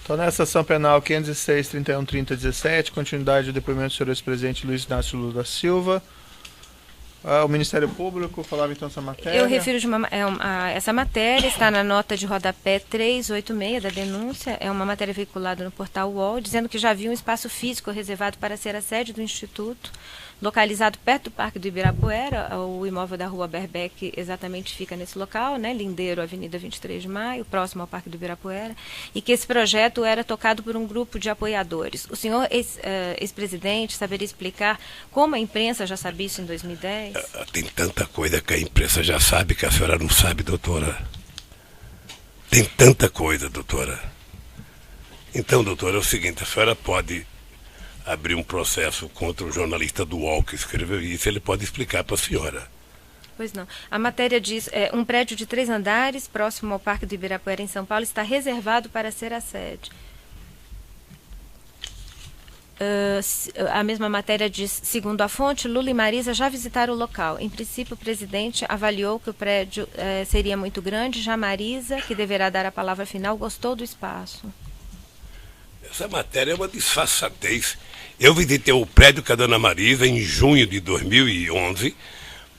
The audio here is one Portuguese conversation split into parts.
Então, nessa ação penal 506-31-30-17, continuidade do depoimento do senhor ex-presidente Luiz Inácio Lula da Silva. O Ministério Público falava então essa matéria. Eu refiro essa matéria, está na nota de rodapé 386 da denúncia, é uma matéria veiculada no portal UOL, dizendo que já havia um espaço físico reservado para ser a sede do Instituto, localizado perto do Parque do Ibirapuera. O imóvel da Rua Berbeck exatamente fica nesse local, né, lindeiro Avenida 23 de Maio, próximo ao Parque do Ibirapuera, e que esse projeto era tocado por um grupo de apoiadores. O senhor ex-presidente saberia explicar como a imprensa já sabia isso em 2010? Tem tanta coisa que a imprensa já sabe que a senhora não sabe, doutora. Tem tanta coisa, doutora. Então, doutora, é o seguinte, a senhora pode abrir um processo contra o jornalista do UOL que escreveu isso, ele pode explicar para a senhora. Pois não. A matéria diz, um prédio de 3 andares, próximo ao Parque do Ibirapuera, em São Paulo, está reservado para ser a sede. A mesma matéria diz, segundo a fonte, Lula e Marisa já visitaram o local. Em princípio, o presidente avaliou que o prédio seria muito grande, já Marisa, que deverá dar a palavra final, gostou do espaço. Essa matéria é uma disfarçatez. Eu visitei o prédio com a dona Marisa em junho de 2011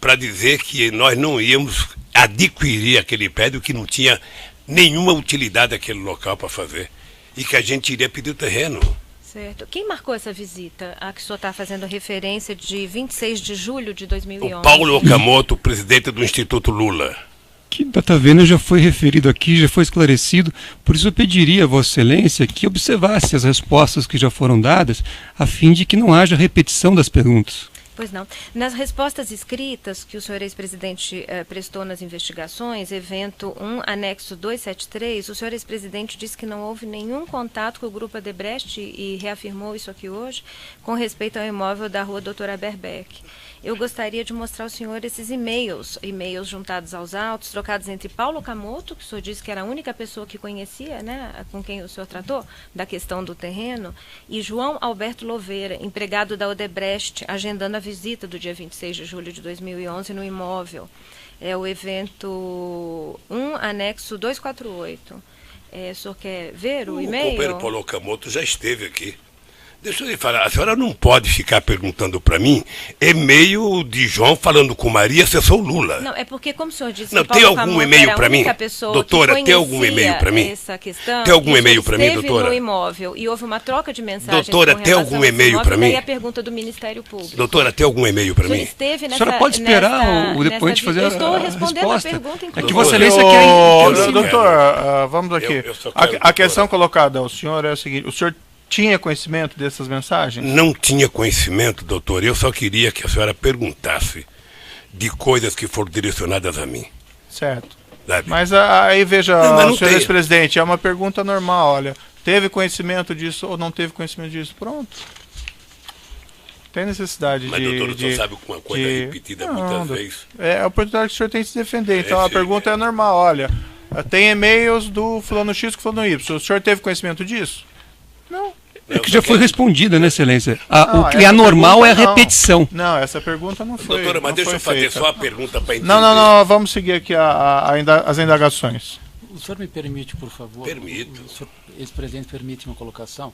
para dizer que nós não íamos adquirir aquele prédio, que não tinha nenhuma utilidade aquele local para fazer e que a gente iria pedir o terreno. Certo. Quem marcou essa visita, a que o senhor está fazendo referência, de 26 de julho de 2011? O Paulo Okamoto, presidente do Instituto Lula. Que data vênia já foi referido aqui, já foi esclarecido, por isso eu pediria a Vossa Excelência que observasse as respostas que já foram dadas, a fim de que não haja repetição das perguntas. Pois não. Nas respostas escritas que o senhor ex-presidente prestou nas investigações, evento 1, anexo 273, o senhor ex-presidente disse que não houve nenhum contato com o Grupo Odebrecht e reafirmou isso aqui hoje, com respeito ao imóvel da Rua Doutora Berbeck. Eu gostaria de mostrar ao senhor esses e-mails juntados aos autos, trocados entre Paulo Okamoto, que o senhor disse que era a única pessoa que conhecia, né, com quem o senhor tratou, da questão do terreno, e João Alberto Louveira, empregado da Odebrecht, agendando a visita do dia 26 de julho de 2011 no imóvel. É o evento 1, anexo 248. O senhor quer ver o e-mail? O companheiro Paulo Okamoto já esteve aqui. Deixa eu lhe falar, a senhora não pode ficar perguntando para mim e-mail de João falando com Maria, assessor Lula. Não, é porque, como o senhor disse, não, tem algum e-mail para mim? Doutora, tem algum e-mail para mim? Tem algum e-mail para mim, doutora? No imóvel e houve uma troca de mensagens. Doutora, tem algum e-mail para mim? E a pergunta do Ministério Público. Doutora, tem algum e-mail para mim? Esteve nessa, a senhora pode esperar o depoente fazer a resposta. Eu estou respondendo a pergunta, inclusive. É que Vossa Excelência quer... Doutor, vamos aqui. A questão colocada ao senhor é a seguinte, o senhor tinha conhecimento dessas mensagens? Não tinha conhecimento, doutor. Eu só queria que a senhora perguntasse de coisas que foram direcionadas a mim. Certo. Sabe? Mas aí veja, senhor ex-presidente, é uma pergunta normal, olha, teve conhecimento disso ou não teve conhecimento disso? Pronto. Tem necessidade Mas, doutor, o senhor sabe que uma coisa repetida muitas vezes. É a oportunidade que o senhor tem de se defender. Então a pergunta é normal, olha, tem e-mails do fulano X com fulano Y. O senhor teve conhecimento disso? Não. É que já foi respondida, né, Excelência? O que é anormal é a repetição. Não, essa pergunta não foi. Doutora, mas deixa eu fazer só a pergunta para entender. Não, vamos seguir aqui as indagações. O senhor me permite, por favor? Permito. O senhor, ex-presidente, permite uma colocação?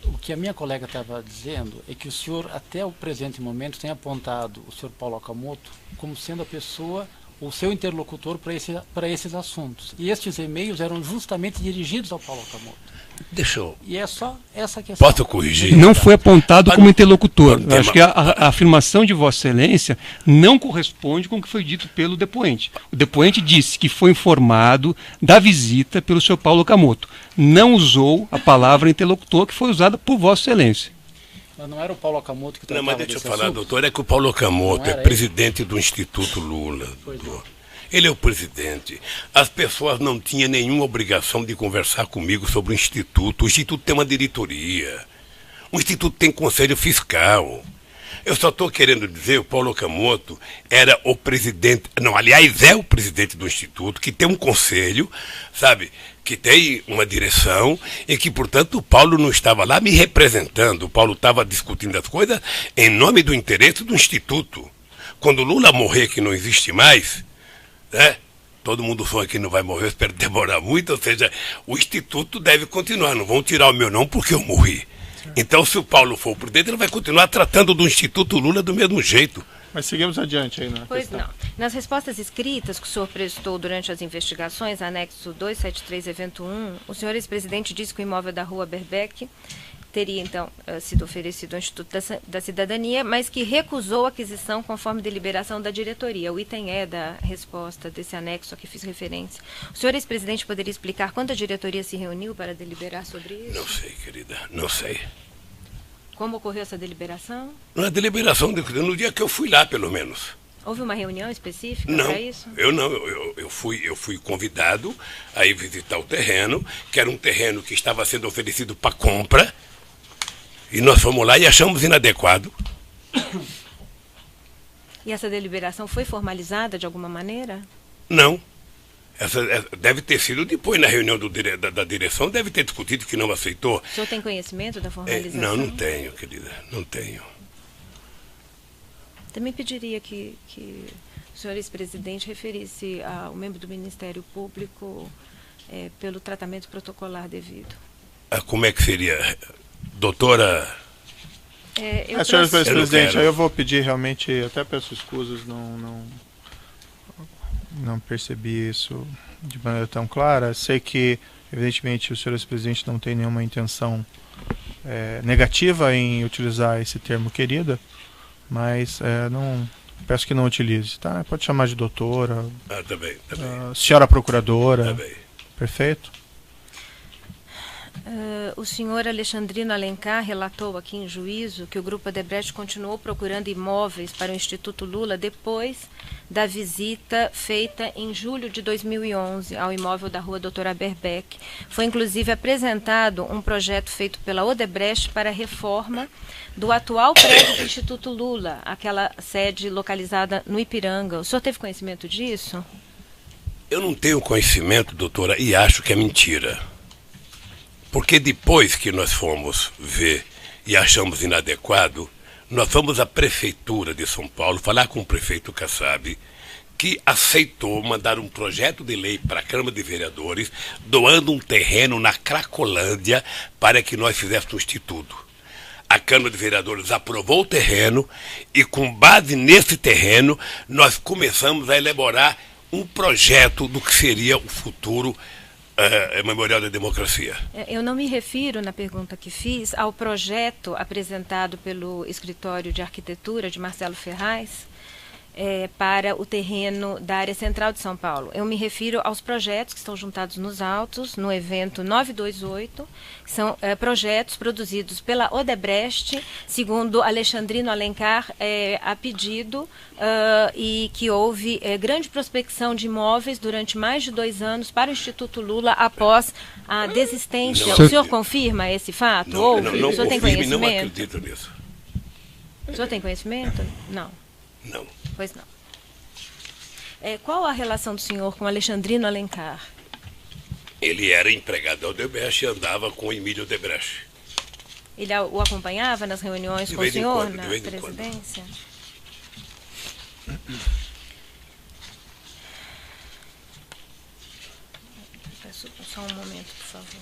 O que a minha colega estava dizendo é que o senhor, até o presente momento, tem apontado o senhor Paulo Okamoto como sendo a pessoa, o seu interlocutor para esses assuntos. E estes e-mails eram justamente dirigidos ao Paulo Okamoto. Deixa eu... E é só essa questão. Posso corrigir? Não foi apontado como interlocutor. Eu acho que a afirmação de Vossa Excelência não corresponde com o que foi dito pelo depoente. O depoente disse que foi informado da visita pelo senhor Paulo Okamoto. Não usou a palavra interlocutor que foi usada por Vossa Excelência. Mas não era o Paulo Okamoto que tratava Não, mas deixa eu falar, assunto? doutor, é que o Paulo Okamoto é presidente do Instituto Lula. Ele é o presidente. As pessoas não tinham nenhuma obrigação de conversar comigo sobre o Instituto. O Instituto tem uma diretoria. O Instituto tem conselho fiscal. Eu só estou querendo dizer, o Paulo Okamoto era o presidente, não, aliás, é o presidente do Instituto, que tem um conselho, sabe, que tem uma direção, e que, portanto, o Paulo não estava lá me representando. O Paulo estava discutindo as coisas em nome do interesse do Instituto. Quando o Lula morrer, que não existe mais, né? todo mundo sonha que não vai morrer, eu espero demorar muito, ou seja, o Instituto deve continuar, não vão tirar o meu nome porque eu morri. Então, se o Paulo for o presidente, ele vai continuar tratando do Instituto Lula do mesmo jeito. Mas seguimos adiante aí, né? Pois não. Nas respostas escritas que o senhor prestou durante as investigações, anexo 273, evento 1, o senhor ex-presidente disse que o imóvel da Rua Berbeck teria, então, sido oferecido ao Instituto da Cidadania, mas que recusou a aquisição conforme deliberação da diretoria. O item é da resposta desse anexo a que fiz referência. O senhor ex-presidente poderia explicar quando a diretoria se reuniu para deliberar sobre isso? Não sei, querida, não sei. Como ocorreu essa deliberação? Na deliberação, no dia que eu fui lá, pelo menos. Houve uma reunião específica Não, para isso? eu não. Eu fui convidado a ir visitar o terreno, que era um terreno que estava sendo oferecido para compra, e nós fomos lá e achamos inadequado. E essa deliberação foi formalizada de alguma maneira? Não. Essa deve ter sido depois, na reunião da direção, deve ter discutido que não aceitou. O senhor tem conhecimento da formalização? Não tenho, querida, não tenho. Também pediria que o senhor ex-presidente referisse ao membro do Ministério Público pelo tratamento protocolar devido. Como é que seria? Doutora... Senhor ex-presidente, aí eu vou pedir realmente, até peço escusas, não percebi isso de maneira tão clara. Sei que, evidentemente, o senhor ex-presidente não tem nenhuma intenção negativa em utilizar esse termo querida, mas peço que não utilize, tá? Pode chamar de doutora, tá bem. Senhora procuradora, tá bem. Perfeito. O senhor Alexandrino Alencar relatou aqui em juízo que o Grupo Odebrecht continuou procurando imóveis para o Instituto Lula depois da visita feita em julho de 2011 ao imóvel da Rua Doutora Berbeck. Foi inclusive apresentado um projeto feito pela Odebrecht para a reforma do atual prédio do Instituto Lula, aquela sede localizada no Ipiranga. O senhor teve conhecimento disso? Eu não tenho conhecimento, doutora, e acho que é mentira. Porque depois que nós fomos ver e achamos inadequado, nós fomos à Prefeitura de São Paulo falar com o prefeito Kassab, que aceitou mandar um projeto de lei para a Câmara de Vereadores, doando um terreno na Cracolândia para que nós fizéssemos o Instituto. A Câmara de Vereadores aprovou o terreno e, com base nesse terreno, nós começamos a elaborar um projeto do que seria o futuro Memorial da Democracia. Eu não me refiro, na pergunta que fiz, ao projeto apresentado pelo Escritório de Arquitetura de Marcelo Ferraz para o terreno da área central de São Paulo. Eu me refiro aos projetos que estão juntados nos autos, no evento 928, que são projetos produzidos pela Odebrecht, segundo Alexandrino Alencar, a pedido, e que houve grande prospecção de imóveis durante mais de 2 anos para o Instituto Lula após a desistência. O senhor confirma esse fato? Não, o senhor tem conhecimento? Não acredito nisso. O senhor tem conhecimento? Não. Não. Pois não. Qual a relação do senhor com Alexandrino Alencar? Ele era empregado da Odebrecht e andava com o Emílio Odebrecht. Ele o acompanhava nas reuniões com o senhor na presidência? Peço só um momento, por favor.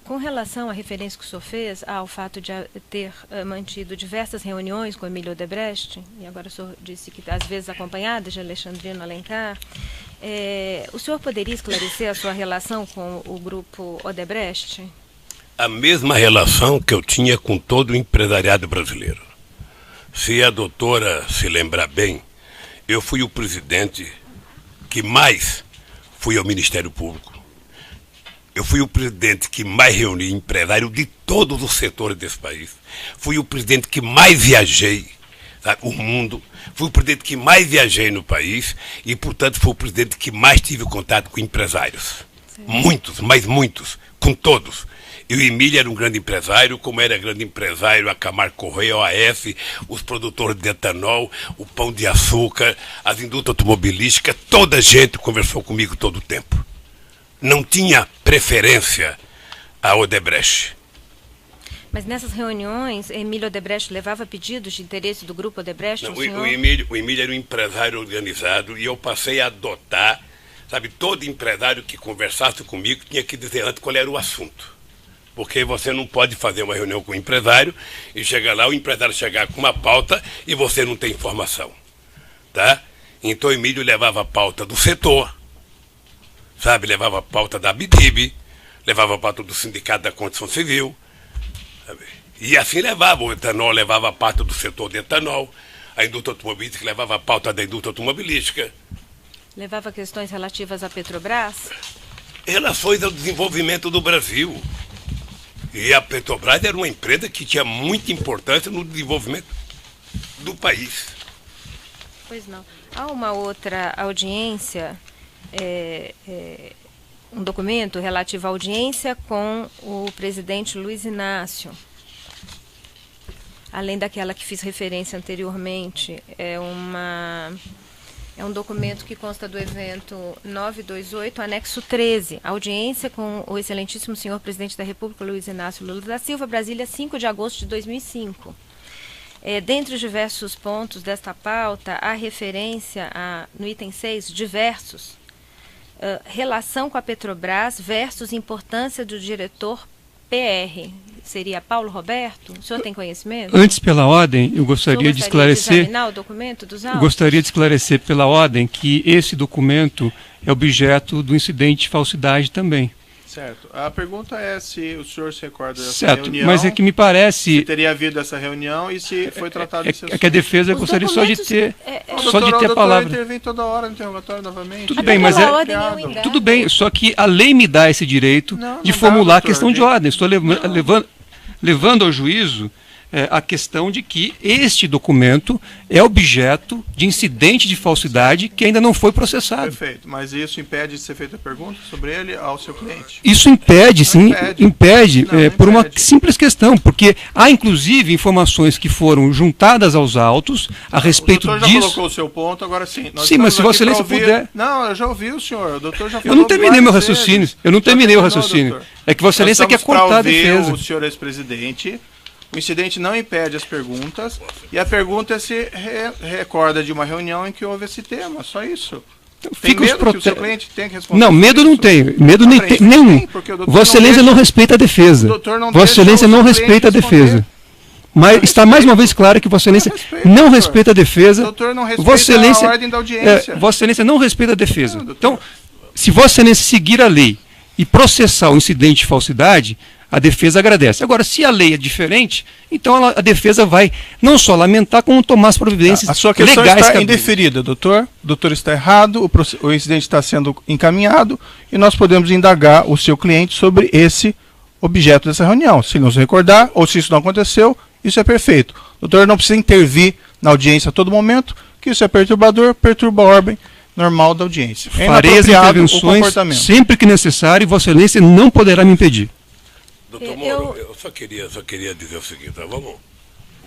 Com relação à referência que o senhor fez ao fato de ter mantido diversas reuniões com Emílio Odebrecht, e agora o senhor disse que às vezes acompanhada de Alexandrino Alencar, o senhor poderia esclarecer a sua relação com o grupo Odebrecht? A mesma relação que eu tinha com todo o empresariado brasileiro. Se a doutora se lembrar bem, eu fui o presidente que mais fui ao Ministério Público. Eu fui o presidente que mais reuni empresários de todos os setores desse país. Fui o presidente que mais viajei, sabe, o mundo. Fui o presidente que mais viajei no país e, portanto, fui o presidente que mais tive contato com empresários. Sim. Muitos, mas muitos. com todos. E o Emílio era um grande empresário, como era grande empresário a Camargo Correia, a OAS, os produtores de etanol, o Pão de Açúcar, as indústrias automobilísticas, toda a gente conversou comigo todo o tempo. Não tinha preferência a Odebrecht. Mas nessas reuniões, Emílio Odebrecht levava pedidos de interesse do grupo Odebrecht? Não, o Emílio era um empresário organizado e eu passei a adotar, sabe, todo empresário que conversasse comigo tinha que dizer antes qual era o assunto. Porque você não pode fazer uma reunião com o empresário e chegar lá, o empresário chegar com uma pauta e você não tem informação. Tá? Então o Emílio levava a pauta do setor, sabe? Levava a pauta da ABDIB, levava a pauta do Sindicato da Construção Civil, sabe? E assim levava, o etanol levava a pauta do setor de etanol, a indústria automobilística levava a pauta da indústria automobilística. Levava questões relativas à Petrobras? Relações ao desenvolvimento do Brasil. E a Petrobras era uma empresa que tinha muita importância no desenvolvimento do país. Pois não. Há uma outra audiência, um documento relativo à audiência com o presidente Luiz Inácio. Além daquela que fiz referência anteriormente, é um documento que consta do evento 928, anexo 13, audiência com o excelentíssimo senhor presidente da República, Luiz Inácio Lula da Silva, Brasília, 5 de agosto de 2005. Dentre os diversos pontos desta pauta, há referência no item 6, diversos, relação com a Petrobras versus importância do diretor PR. Seria Paulo Roberto? O senhor tem conhecimento? Antes, pela ordem, eu gostaria de esclarecer. Examinar o documento dos autos? Eu gostaria de esclarecer pela ordem que esse documento é objeto do incidente de falsidade também. Certo. A pergunta é se o senhor se recorda dessa certo, reunião. mas é que me parece. Se teria havido essa reunião e se foi tratado desse assunto. É que a defesa gostaria só de ter. Só de ter a palavra. palavra. Intervém toda hora no interrogatório novamente. Tudo bem, mas tudo bem, só que a lei me dá esse direito de formular a questão de ordem. Estou levando ao juízo a questão de que este documento é objeto de incidente de falsidade que ainda não foi processado. Perfeito, mas isso impede de ser feita pergunta sobre ele ao seu cliente? Isso impede, sim, impede por uma simples questão, porque há inclusive informações que foram juntadas aos autos a respeito disso. O doutor já colocou o seu ponto, agora sim. Sim, mas se Vossa Excelência puder... Não, eu já ouvi o senhor, o doutor já falou. Eu não terminei meu raciocínio, É que Vossa Excelência quer cortar a defesa. O senhor ex-presidente... O incidente não impede as perguntas e a pergunta se recorda de uma reunião em que houve esse tema, só isso. Tem medo que o seu cliente tenha que responder? Não, medo não tenho, medo nenhum. Vossa Excelência não respeita a defesa. Vossa Excelência não respeita a defesa. Mas está mais uma vez claro que Vossa Excelência não respeita a defesa. O doutor não respeita a ordem da audiência. Vossa Excelência não respeita a defesa. Então, se Vossa Excelência seguir a lei e processar o incidente de falsidade, a defesa agradece. Agora, se a lei é diferente, então a defesa vai não só lamentar, como tomar as providências legais. A sua questão está indeferida, doutor. O doutor está errado, o incidente está sendo encaminhado e nós podemos indagar o seu cliente sobre esse objeto dessa reunião. Se não se recordar ou se isso não aconteceu, isso é perfeito. O doutor não precisa intervir na audiência a todo momento, que isso é perturbador, perturba a ordem normal da audiência. Farei as intervenções sempre que necessário e Vossa Excelência não poderá me impedir. Doutor Moro, eu só queria dizer o seguinte, tá? Vamos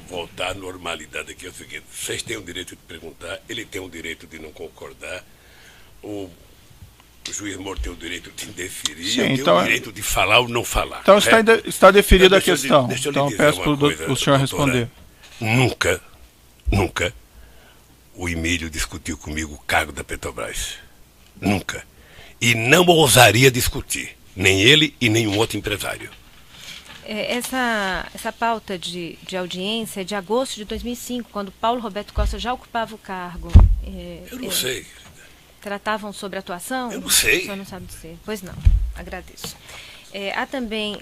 voltar à normalidade aqui. É o seguinte, vocês têm o direito de perguntar, ele tem o direito de não concordar, o juiz Moro tem o direito de indeferir, sim, eu tenho o direito de falar ou não falar. Então está deferida a questão. Deixa eu então peço para o senhor responder. Nunca o Emílio discutiu comigo o cargo da Petrobras. Nunca. E não ousaria discutir, nem ele e nenhum outro empresário. Essa pauta de audiência é de agosto de 2005, quando Paulo Roberto Costa já ocupava o cargo. Eu não sei. Tratavam sobre atuação? Eu não sei. O senhor não sabe dizer. Pois não, agradeço. Há também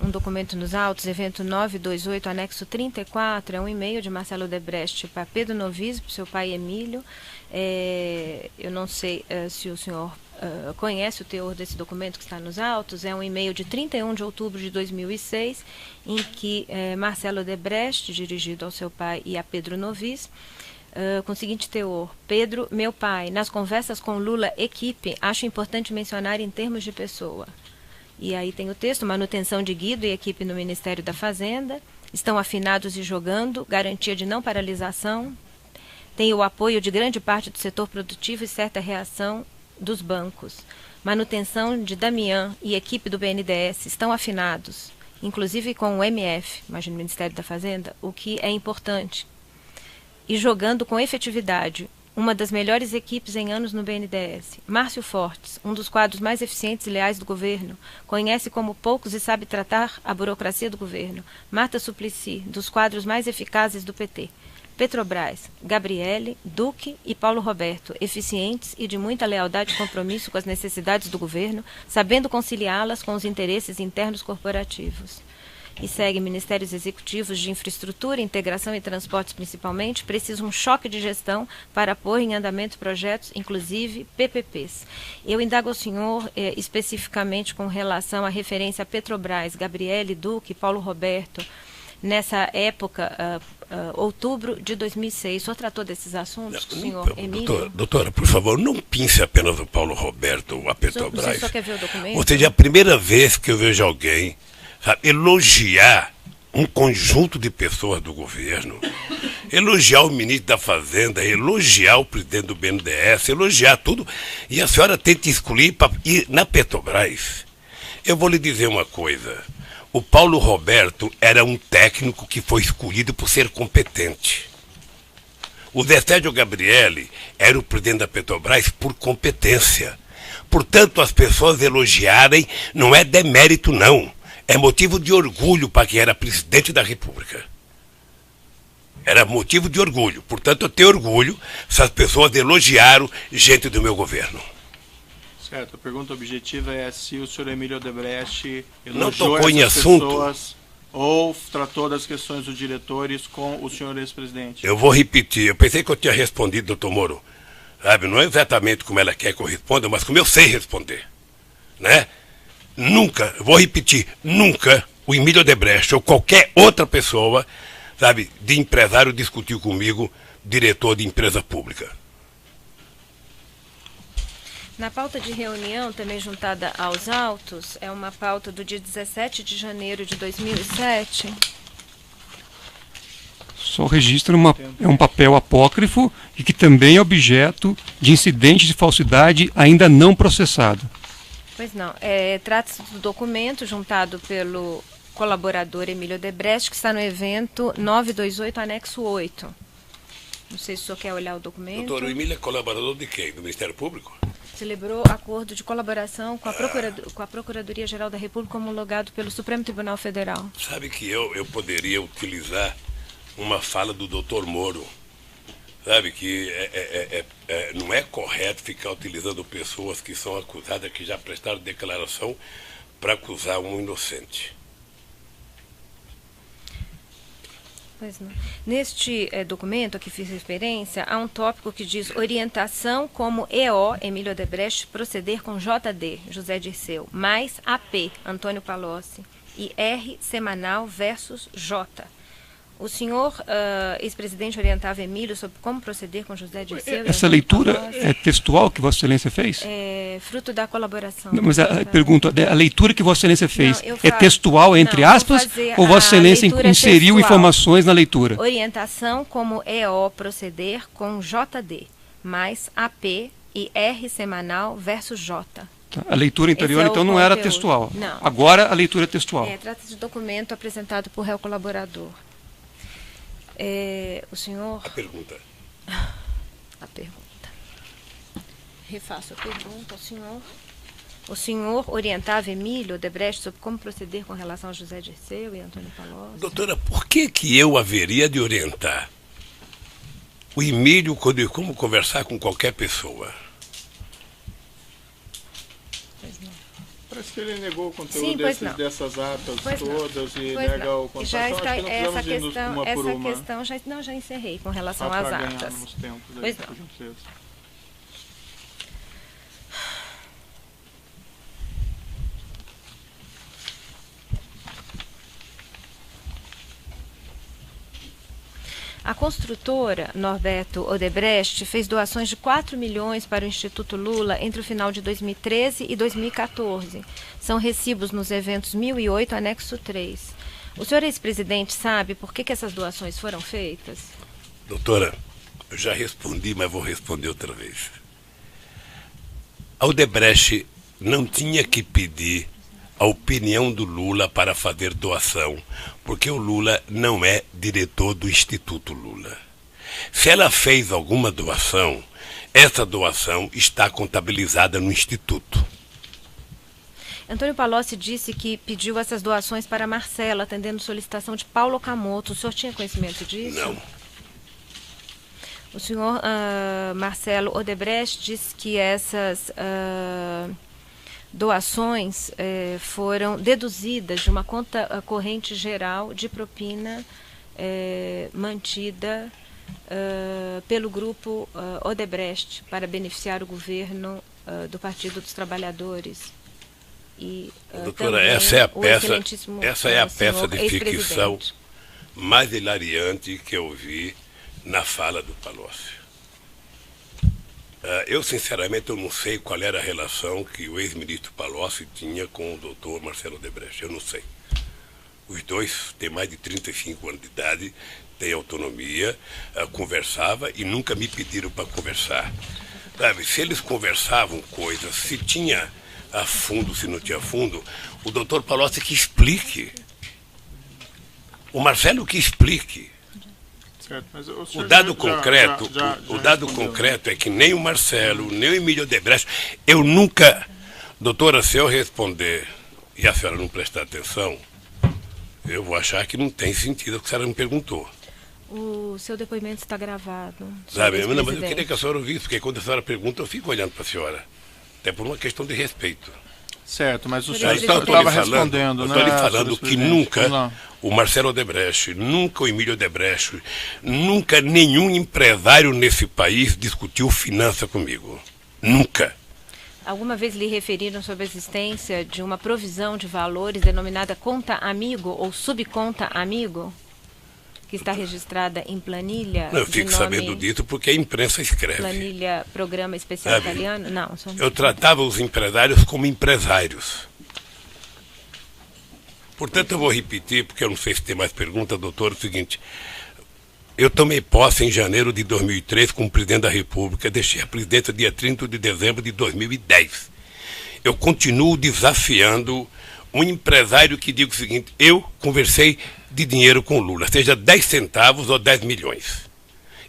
um documento nos autos, evento 928, anexo 34, é um e-mail de Marcelo Odebrecht para Pedro Noviso, para o seu pai Emílio. Eu não sei se o senhor conhece o teor desse documento que está nos autos. É um e-mail de 31 de outubro de 2006, em que Marcelo Odebrecht, dirigido ao seu pai e a Pedro Novis, com o seguinte teor: Pedro, meu pai, nas conversas com Lula, equipe, acho importante mencionar em termos de pessoa. E aí tem o texto: manutenção de Guido e equipe no Ministério da Fazenda, estão afinados e jogando, garantia de não paralisação, tem o apoio de grande parte do setor produtivo e certa reação dos bancos. Manutenção de Damião e equipe do BNDES estão afinados, inclusive com o MF, imagina o Ministério da Fazenda, o que é importante. E jogando com efetividade, uma das melhores equipes em anos no BNDES. Márcio Fortes, um dos quadros mais eficientes e leais do governo, conhece como poucos e sabe tratar a burocracia do governo. Marta Suplicy, dos quadros mais eficazes do PT. Petrobras, Gabriele, Duque e Paulo Roberto, eficientes e de muita lealdade e compromisso com as necessidades do governo, sabendo conciliá-las com os interesses internos corporativos. E segue: ministérios executivos de infraestrutura, integração e transportes principalmente, precisam um choque de gestão para pôr em andamento projetos, inclusive PPPs. Eu indago ao senhor especificamente com relação à referência a Petrobras, Gabriele, Duque, Paulo Roberto, nessa época, outubro de 2006. O senhor tratou desses assuntos, senhor Emílio? Doutora, por favor, não pince apenas o Paulo Roberto ou a Petrobras. Você só quer ver o documento? Ou seja, é a primeira vez que eu vejo alguém, sabe, elogiar um conjunto de pessoas do governo, elogiar o ministro da Fazenda, elogiar o presidente do BNDES, elogiar tudo, e a senhora tenta excluir ir na Petrobras. Eu vou lhe dizer uma coisa: o Paulo Roberto era um técnico que foi escolhido por ser competente. O Zé Sérgio Gabriele era o presidente da Petrobras por competência. Portanto, as pessoas elogiarem não é demérito, não. É motivo de orgulho para quem era presidente da República. Era motivo de orgulho. Portanto, eu tenho orgulho se as pessoas elogiaram gente do meu governo. Certo, a pergunta objetiva é se o senhor Emílio Odebrecht Não elogiou tocou em essas assunto. pessoas ou tratou das questões dos diretores com o senhor ex-presidente. Eu vou repetir. Eu pensei que eu tinha respondido, doutor Moro. Sabe, não é exatamente como ela quer que eu responda, mas como eu sei responder. Né? Nunca, vou repetir, nunca o Emílio Odebrecht ou qualquer outra pessoa, sabe, de empresário discutiu comigo, diretor de empresa pública. Na pauta de reunião, também juntada aos autos, é uma pauta do dia 17 de janeiro de 2007. Só registra um papel apócrifo e que também é objeto de incidente de falsidade ainda não processado. Pois não. Trata-se do documento juntado pelo colaborador Emílio Odebrecht, que está no evento 928, anexo 8. Não sei se o senhor quer olhar o documento. Doutor, o Emílio é colaborador de quem? Do Ministério Público? Celebrou acordo de colaboração com a Procuradoria-Geral da República, homologado pelo Supremo Tribunal Federal. Sabe que eu poderia utilizar uma fala do doutor Moro. Sabe que não é correto ficar utilizando pessoas que são acusadas, que já prestaram declaração, para acusar um inocente. Pois não. Neste documento a que fiz referência, há um tópico que diz: orientação como EO, Emílio Odebrecht, proceder com JD, José Dirceu, mais AP, Antônio Palocci, e R, semanal versus J. O senhor ex-presidente orientava Emílio sobre como proceder com José Dirceu? Essa leitura é textual que Vossa Excelência fez? É fruto da colaboração. Não, mas a pergunta, a leitura que Vossa Excelência fez Não, é textual, entre aspas, ou Vossa Excelência inseriu informações na leitura? Orientação como EO proceder com JD, mais AP e R semanal versus J. Tá. A leitura anterior, então, não era textual. Não. Agora a leitura é textual. Trata-se de documento apresentado por réu colaborador. O senhor... A pergunta. A pergunta. Refaço a pergunta ao senhor. O senhor orientava Emílio Odebrecht sobre como proceder com relação a José Dirceu e Antônio Palocci? Doutora, por que eu haveria de orientar o Emílio como conversar com qualquer pessoa? Parece que ele negou o conteúdo Sim, dessas atas todas e pois nega o contato. Já está, então, essa questão já encerrei com relação às atas. Pois não. A construtora Norberto Odebrecht fez doações de 4 milhões para o Instituto Lula entre o final de 2013 e 2014. São recibos nos eventos 1008, anexo 3. O senhor ex-presidente sabe por que essas doações foram feitas? Doutora, eu já respondi, mas vou responder outra vez. A Odebrecht não tinha que pedir a opinião do Lula para fazer doação, porque o Lula não é diretor do Instituto Lula. Se ela fez alguma doação, essa doação está contabilizada no Instituto. Antônio Palocci disse que pediu essas doações para Marcelo, atendendo solicitação de Paulo Okamoto. O senhor tinha conhecimento disso? Não. O senhor Marcelo Odebrecht disse que essas doações foram deduzidas de uma conta corrente geral de propina mantida pelo grupo Odebrecht para beneficiar o governo do Partido dos Trabalhadores. E, doutora, essa é a peça de ficção mais hilariante que eu vi na fala do Palocci. Eu, sinceramente, eu não sei qual era a relação que o ex-ministro Palocci tinha com o doutor Marcelo Odebrecht. Eu não sei. Os dois têm mais de 35 anos de idade, têm autonomia, conversava e nunca me pediram para conversar. Sabe, se eles conversavam coisas, se tinha a fundo, se não tinha fundo, o doutor Palocci que explique. O Marcelo que explique. Certo, mas o dado concreto é que nem o Marcelo, nem o Emílio Odebrecht, eu nunca... Doutora, se eu responder e a senhora não prestar atenção, eu vou achar que não tem sentido o que a senhora me perguntou. O seu depoimento está gravado. Sabe, mas eu queria que a senhora ouvisse, porque quando a senhora pergunta, eu fico olhando para a senhora. Até por uma questão de respeito. Certo, mas o senhor estava respondendo, né? Eu estou lhe falando que nunca o Marcelo Odebrecht, nunca o Emílio Odebrecht, nunca nenhum empresário nesse país discutiu finança comigo. Nunca. Alguma vez lhe referiram sobre a existência de uma provisão de valores denominada conta amigo ou subconta amigo? Que está registrada em planilha? Não, eu fico sabendo disso porque a imprensa escreve. Planilha Programa Especial Italiano? Não. Eu tratava os empresários como empresários. Portanto, eu vou repetir, porque eu não sei se tem mais pergunta, doutor, é o seguinte. Eu tomei posse em janeiro de 2003 como presidente da República, deixei a presidência dia 30 de dezembro de 2010. Eu continuo desafiando um empresário que diga o seguinte: eu conversei de dinheiro com o Lula, seja 10 centavos ou 10 milhões.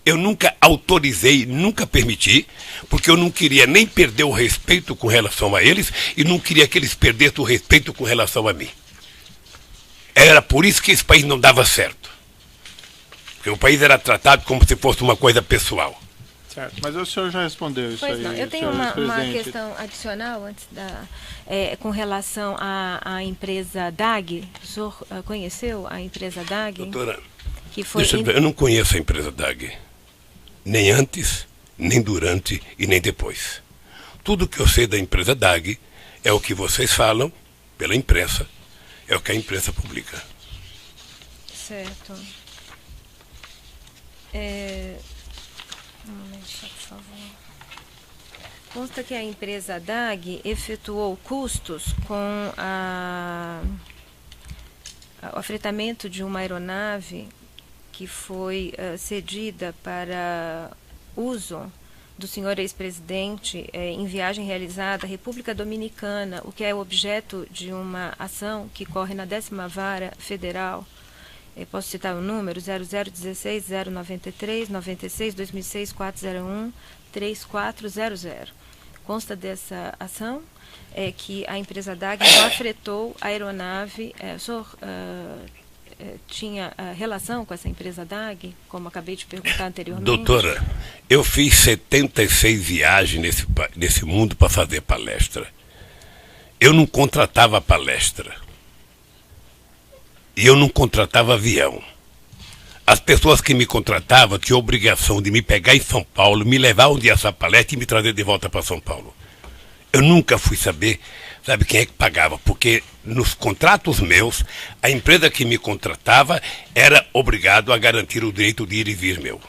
Eu nunca autorizei, nunca permiti, porque eu não queria nem perder o respeito com relação a eles e não queria que eles perdessem o respeito com relação a mim. Era por isso que esse país não dava certo. Porque o país era tratado como se fosse uma coisa pessoal. Certo, mas o senhor já respondeu isso pois aí. Não. Eu tenho uma questão adicional antes com relação à empresa DAG. O senhor conheceu a empresa DAG? Doutora, que foi eu não conheço a empresa DAG. Nem antes, nem durante e nem depois. Tudo que eu sei da empresa DAG é o que vocês falam pela imprensa, é o que a imprensa publica. Certo. Um momento, por favor. Consta que a empresa DAG efetuou custos com o afretamento de uma aeronave que foi cedida para uso do senhor ex-presidente em viagem realizada à República Dominicana, o que é objeto de uma ação que corre na 10ª Vara Federal. Posso citar o número 0016 093 96 2006 401 3400. Consta dessa ação que a empresa DAG não afretou a aeronave. O senhor tinha relação com essa empresa DAG, como acabei de perguntar anteriormente? Doutora, eu fiz 76 viagens nesse mundo para fazer palestra. Eu não contratava palestra. E eu não contratava avião. As pessoas que me contratavam tinham a obrigação de me pegar em São Paulo, me levar onde ia essa palestra e me trazer de volta para São Paulo. Eu nunca fui saber Sabe quem é que pagava? Porque nos contratos meus, a empresa que me contratava era obrigado a garantir o direito de ir e vir meu.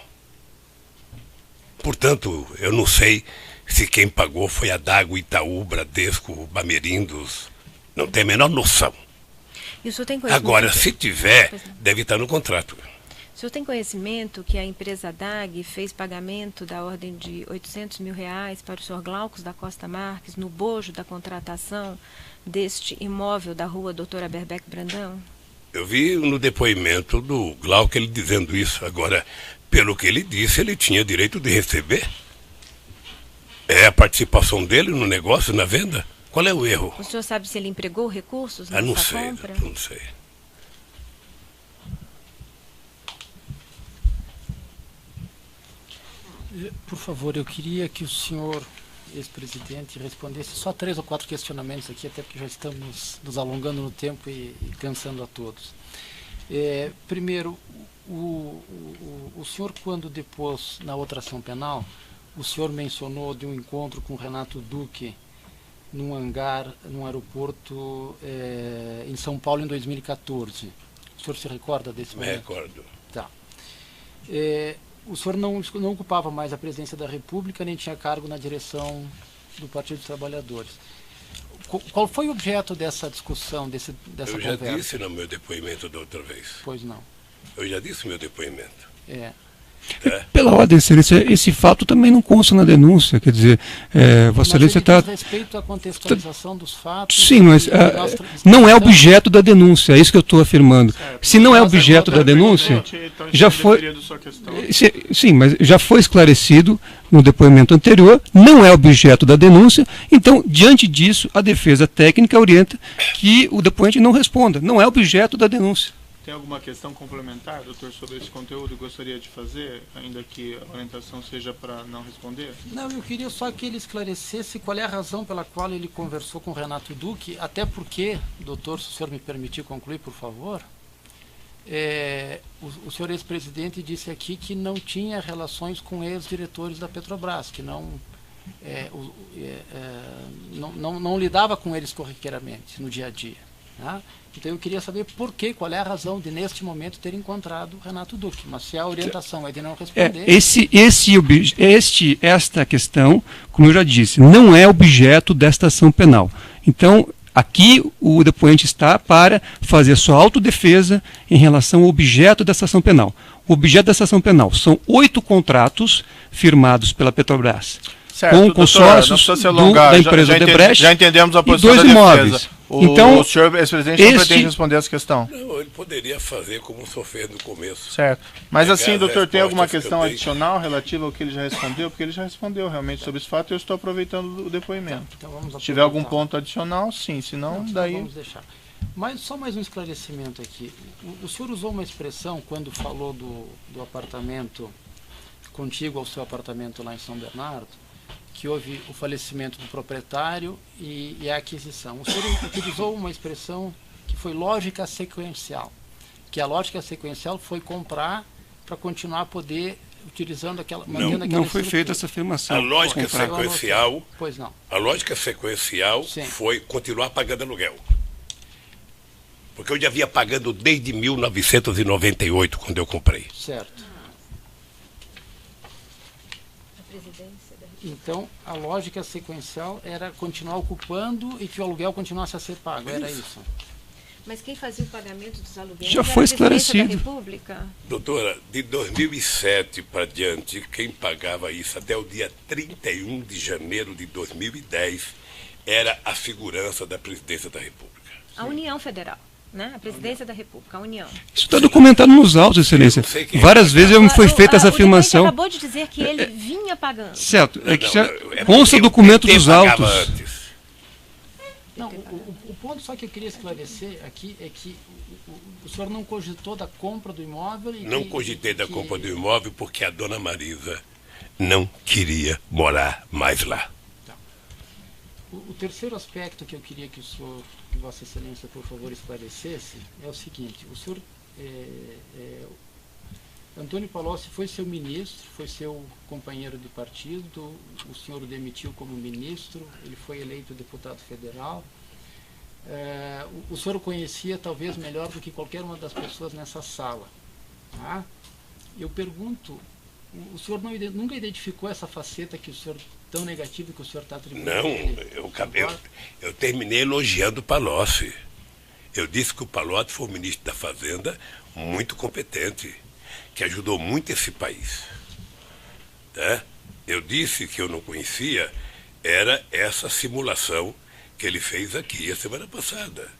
Portanto, eu não sei se quem pagou foi a Dago, Itaú, Bradesco, Bamerindos. Não tenho a menor noção. E o senhor tem conhecimento? Agora, se tiver, deve estar no contrato. O senhor tem conhecimento que a empresa DAG fez pagamento da ordem de R$800 mil para o senhor Glaucus da Costa Marques no bojo da contratação deste imóvel da rua Doutora Berbeck Brandão? Eu vi no depoimento do Glauco ele dizendo isso. Agora, pelo que ele disse, ele tinha direito de receber. É a participação dele no negócio, na venda? Qual é o erro? O senhor sabe se ele empregou recursos nessa não sei, compra? não sei. Por favor, eu queria que o senhor, ex-presidente, respondesse só 3 ou 4 questionamentos aqui, até porque já estamos nos alongando no tempo e cansando a todos. Primeiro, o senhor, quando depôs na outra ação penal, o senhor mencionou de um encontro com o Renato Duque num hangar, num aeroporto em São Paulo em 2014. O senhor se recorda desse momento? Me recordo. Tá. O senhor não ocupava mais a presidência da República, nem tinha cargo na direção do Partido dos Trabalhadores. Qual foi o objeto dessa discussão, dessa conversa? Eu já disse no meu depoimento da outra vez. Pois não. Eu já disse no meu depoimento. Pela ordem, Excelência, esse fato também não consta na denúncia, quer dizer, Vossa Excelência está... Mas respeito à contextualização dos fatos... Sim, mas não é objeto da denúncia, é isso que eu estou afirmando. Se não é objeto da denúncia, já foi... Sim, mas já foi esclarecido no depoimento anterior, não é objeto da denúncia, então, diante disso, a defesa técnica orienta que o depoente não responda, não é objeto da denúncia. Tem alguma questão complementar, doutor, sobre esse conteúdo que gostaria de fazer, ainda que a orientação seja para não responder? Não, eu queria só que ele esclarecesse qual é a razão pela qual ele conversou com o Renato Duque, até porque, doutor, se o senhor me permitir concluir, por favor, o senhor ex-presidente disse aqui que não tinha relações com ex-diretores da Petrobras, que não lidava com eles corriqueiramente, no dia a dia. Tá? Então eu queria saber qual é a razão de, neste momento, ter encontrado o Renato Duque. Mas se a orientação é de não responder... Esta questão, como eu já disse, não é objeto desta ação penal. Então, aqui o depoente está para fazer sua autodefesa em relação ao objeto dessa ação penal. O objeto dessa ação penal são 8 contratos firmados pela Petrobras. Certo, com consórcios da empresa Odebrecht já entendemos a posição e 2 imóveis. Então, o senhor ex-presidente não pretende responder essa questão? Não, ele poderia fazer como o senhor fez no começo. Certo. Mas assim, doutor, tem alguma questão adicional relativa ao que ele já respondeu? Porque ele já respondeu realmente sobre esse fato e eu estou aproveitando o depoimento. Então, se tiver algum ponto adicional, sim. Se não, daí... Vamos deixar. Mas só mais um esclarecimento aqui. O senhor usou uma expressão quando falou do apartamento contíguo ao seu apartamento lá em São Bernardo, que houve o falecimento do proprietário e a aquisição. O senhor utilizou uma expressão que foi lógica sequencial, que a lógica sequencial foi comprar para continuar a poder utilizando aquela... Não foi feita essa afirmação. A lógica sequencial... Pois não. A lógica sequencial Sim. foi continuar pagando aluguel. Porque eu já vinha pagando desde 1998, quando eu comprei. Certo. Então, a lógica sequencial era continuar ocupando e que o aluguel continuasse a ser pago, era isso. Mas quem fazia o pagamento dos aluguéis já foi esclarecido. Da República? Doutora, de 2007 para diante, quem pagava isso até o dia 31 de janeiro de 2010 era a segurança da Presidência da República. A União Federal. Né? A Presidência da República, a União. Isso está documentado nos autos, Excelência. Várias vezes foi feita essa afirmação. Você acabou de dizer que ele vinha pagando. Certo, consta o documento dos autos. Não, o ponto só que eu queria esclarecer aqui é que o senhor não cogitou da compra do imóvel... Não cogitei da compra do imóvel porque a dona Marisa não queria morar mais lá. O terceiro aspecto que eu queria que Vossa Excelência, por favor, esclarecesse é o seguinte: o senhor Antônio Palocci foi seu ministro, foi seu companheiro de partido, o senhor o demitiu como ministro, ele foi eleito deputado federal, o senhor conhecia talvez melhor do que qualquer uma das pessoas nessa sala. Tá? Eu pergunto, o senhor nunca identificou essa faceta que o senhor, tão negativa que o senhor está atribuindo? Não, eu terminei elogiando o Palocci. Eu disse que o Palocci foi o ministro da Fazenda muito competente, que ajudou muito esse país. Tá? Eu disse que eu não conhecia, era essa simulação que ele fez aqui a semana passada.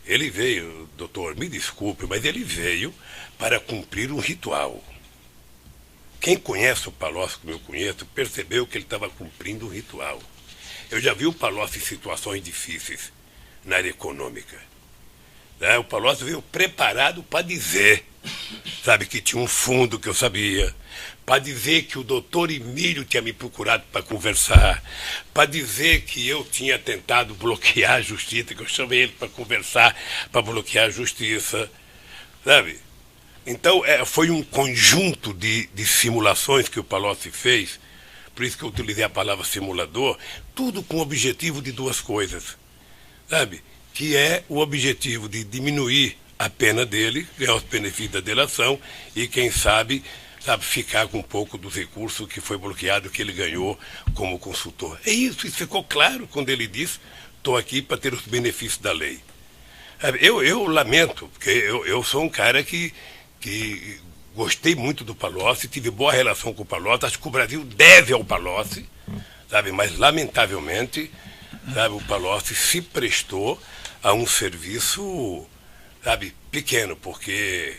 Ele veio, doutor, me desculpe, mas ele veio para cumprir um ritual. Quem conhece o Palocci, como eu conheço, percebeu que ele estava cumprindo um ritual. Eu já vi o Palocci em situações difíceis na área econômica. O Palocci veio preparado para dizer, sabe, que tinha um fundo que eu sabia, para dizer que o doutor Emílio tinha me procurado para conversar, para dizer que eu tinha tentado bloquear a justiça, que eu chamei ele para conversar, para bloquear a justiça, sabe? Então, foi um conjunto de simulações que o Palocci fez, por isso que eu utilizei a palavra simulador, tudo com o objetivo de duas coisas, sabe? Que é o objetivo de diminuir a pena dele, ganhar os benefícios da delação e, quem sabe, ficar com um pouco dos recursos que foi bloqueado, que ele ganhou como consultor. É isso ficou claro quando ele disse, estou aqui para ter os benefícios da lei. Eu lamento, porque eu sou um cara que gostei muito do Palocci, tive boa relação com o Palocci, acho que o Brasil deve ao Palocci, sabe? Mas, lamentavelmente, sabe, o Palocci se prestou a um serviço, sabe, pequeno, porque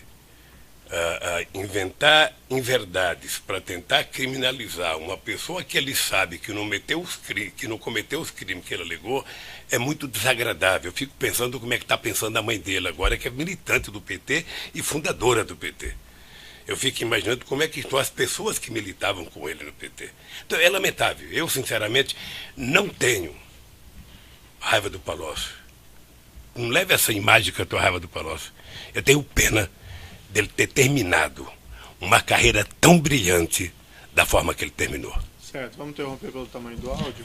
inventar inverdades para tentar criminalizar uma pessoa que ele sabe que não cometeu os crimes que ele alegou é muito desagradável. Eu fico pensando como é que está pensando a mãe dele agora, que é militante do PT e fundadora do PT. Eu fico imaginando como é que estão as pessoas que militavam com ele no PT. Então é lamentável. Eu, sinceramente, não tenho raiva do Palocci. Não leve essa imagem que eu tenho raiva do Palocci. Eu tenho pena dele ter terminado uma carreira tão brilhante da forma que ele terminou. Certo, vamos interromper pelo tamanho do áudio.